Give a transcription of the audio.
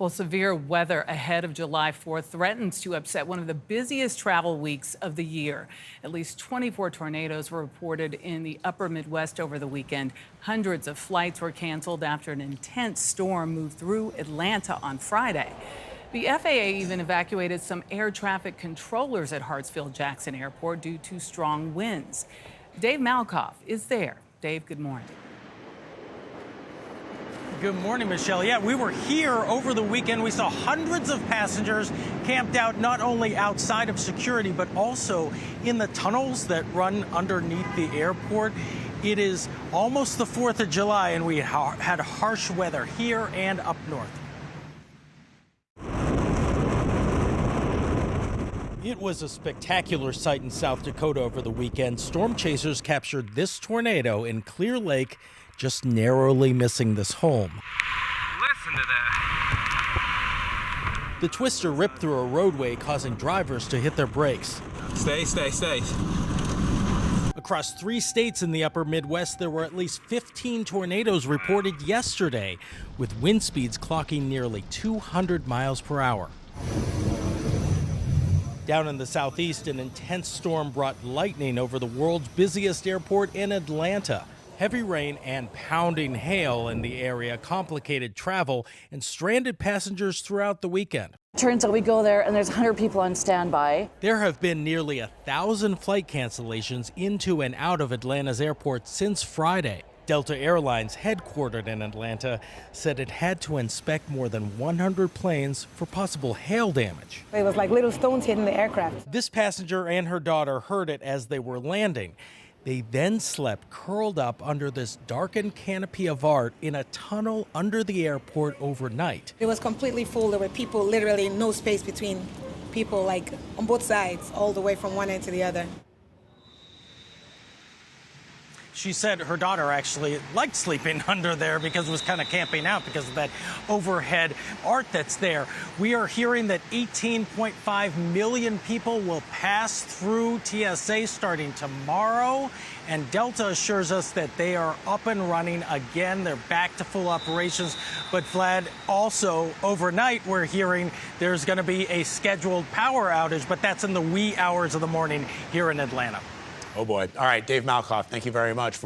Well, severe weather ahead of July 4th threatens to upset one of the busiest travel weeks of the year. At least 24 tornadoes were reported in the upper Midwest over the weekend. Hundreds of flights were canceled after an intense storm moved through Atlanta on Friday. The FAA even evacuated some air traffic controllers at Hartsfield-Jackson Airport due to strong winds. Dave Malkoff is there. Dave, good morning. Good morning, Michelle. Yeah, we were here over the weekend. We saw hundreds of passengers camped out not only outside of security, but also in the tunnels that run underneath the airport. It is almost the 4th of July, and we had harsh weather here and up north. It was a spectacular sight in South Dakota over the weekend. Storm chasers captured this tornado in Clear Lake, just narrowly missing this home. Listen to that. The twister ripped through a roadway, causing drivers to hit their brakes. Stay. Across 3 states in the upper Midwest, there were at least 15 tornadoes reported yesterday, with wind speeds clocking nearly 200 miles per hour. Down in the southeast, an intense storm brought lightning over the world's busiest airport in Atlanta. Heavy rain and pounding hail in the area complicated travel and stranded passengers throughout the weekend. Turns out we go there and there's 100 people on standby. There have been nearly 1,000 flight cancellations into and out of Atlanta's airport since Friday. Delta Airlines, headquartered in Atlanta, said it had to inspect more than 100 planes for possible hail damage. It was like little stones hitting the aircraft. This passenger and her daughter heard it as they were landing. They then slept curled up under this darkened canopy of art in a tunnel under the airport overnight. It was completely full. There were people, literally no space between people, like on both sides, all the way from one end to the other. She said her daughter actually liked sleeping under there because it was kind of camping out because of that overhead art that's there. We are hearing that 18.5 million people will pass through TSA starting tomorrow, and Delta assures us that they are up and running again. They're back to full operations. But Vlad, also overnight, we're hearing there's going to be a scheduled power outage, but that's in the wee hours of the morning here in Atlanta. Oh boy. All right, Dave Malkoff, thank you very much.